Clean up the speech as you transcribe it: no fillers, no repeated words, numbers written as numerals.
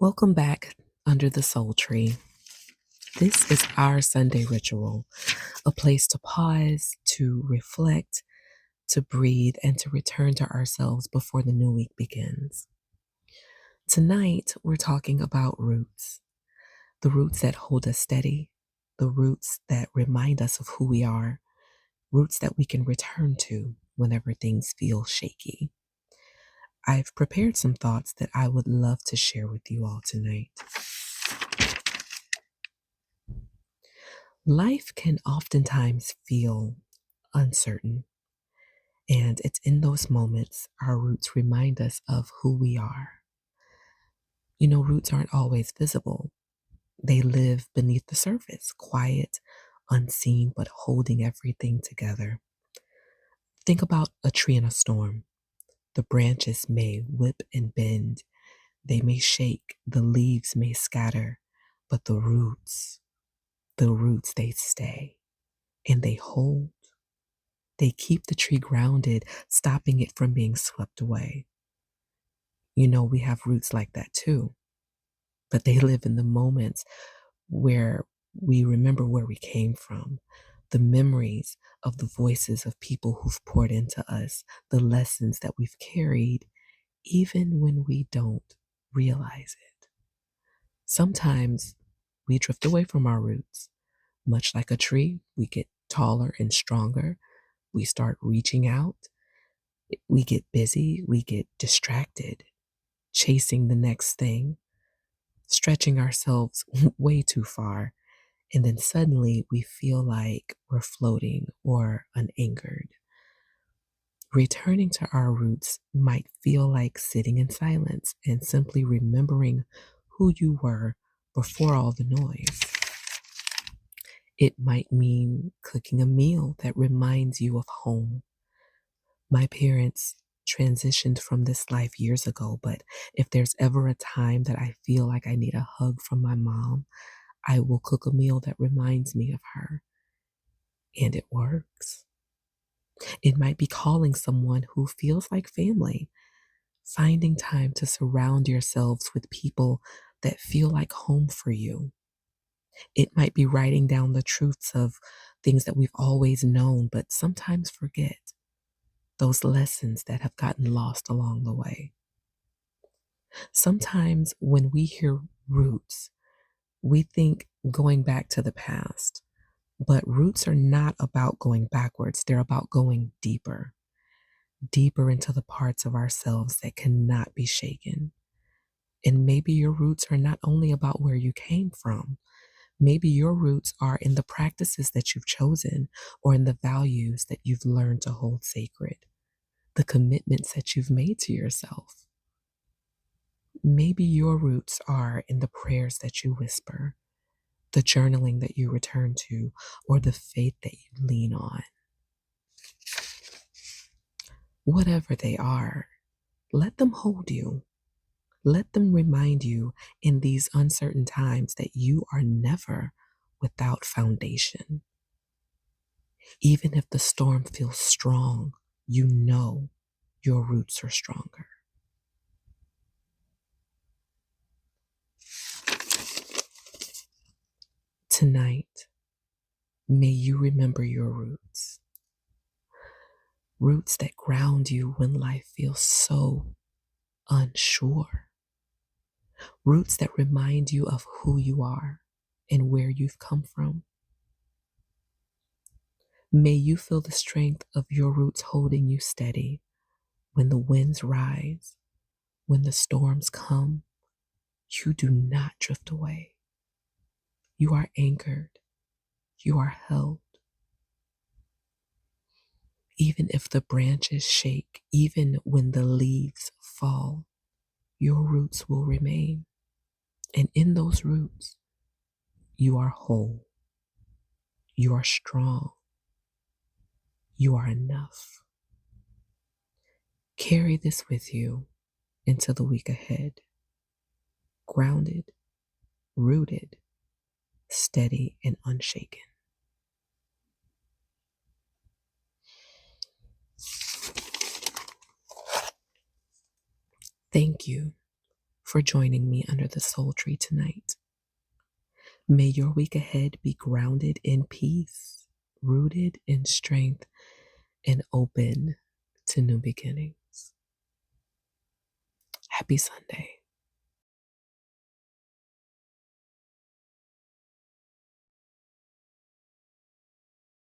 Welcome back under the soul tree. This is our Sunday ritual, a place to pause, to reflect, to breathe, and to return to ourselves before the new week begins. Tonight, we're talking about roots, the roots that hold us steady, the roots that remind us of who we are, roots that we can return to whenever things feel shaky. I've prepared some thoughts that I would love to share with you all tonight. Life can oftentimes feel uncertain, and it's in those moments our roots remind us of who we are. Roots aren't always visible. They live beneath the surface, quiet, unseen, but holding everything together. Think about a tree in a storm. The branches may whip and bend, they may shake, the leaves may scatter, but the roots, they stay and they hold. They keep the tree grounded, stopping it from being swept away. We have roots like that too, but they live in the moments where we remember where we came from, the memories of the voices of people who've poured into us, the lessons that we've carried, even when we don't realize it. Sometimes we drift away from our roots. Much like a tree, we get taller and stronger. We start reaching out. We get busy. We get distracted, chasing the next thing, stretching ourselves way too far. And then suddenly we feel like we're floating or unanchored. Returning to our roots might feel like sitting in silence and simply remembering who you were before all the noise. It might mean cooking a meal that reminds you of home. My parents transitioned from this life years ago, but if there's ever a time that I feel like I need a hug from my mom, I will cook a meal that reminds me of her. And it works. It might be calling someone who feels like family, finding time to surround yourselves with people that feel like home for you. It might be writing down the truths of things that we've always known, but sometimes forget, those lessons that have gotten lost along the way. Sometimes when we hear roots, we think going back to the past, but roots are not about going backwards. They're about going deeper, deeper into the parts of ourselves that cannot be shaken. And maybe your roots are not only about where you came from. Maybe your roots are in the practices that you've chosen or in the values that you've learned to hold sacred, the commitments that you've made to yourself. Maybe your roots are in the prayers that you whisper, the journaling that you return to, or the faith that you lean on. Whatever they are, let them hold you. Let them remind you in these uncertain times that you are never without foundation. Even if the storm feels strong, you know your roots are stronger. Tonight, may you remember your roots. Roots that ground you when life feels so unsure. Roots that remind you of who you are and where you've come from. May you feel the strength of your roots holding you steady when the winds rise, when the storms come. You do not drift away. You are anchored. You are held. Even if the branches shake, even when the leaves fall, your roots will remain. And in those roots, you are whole. You are strong. You are enough. Carry this with you into the week ahead. Grounded, rooted, steady, and unshaken. Thank you for joining me under the soul tree tonight. May your week ahead be grounded in peace, rooted in strength, and open to new beginnings. Happy Sunday.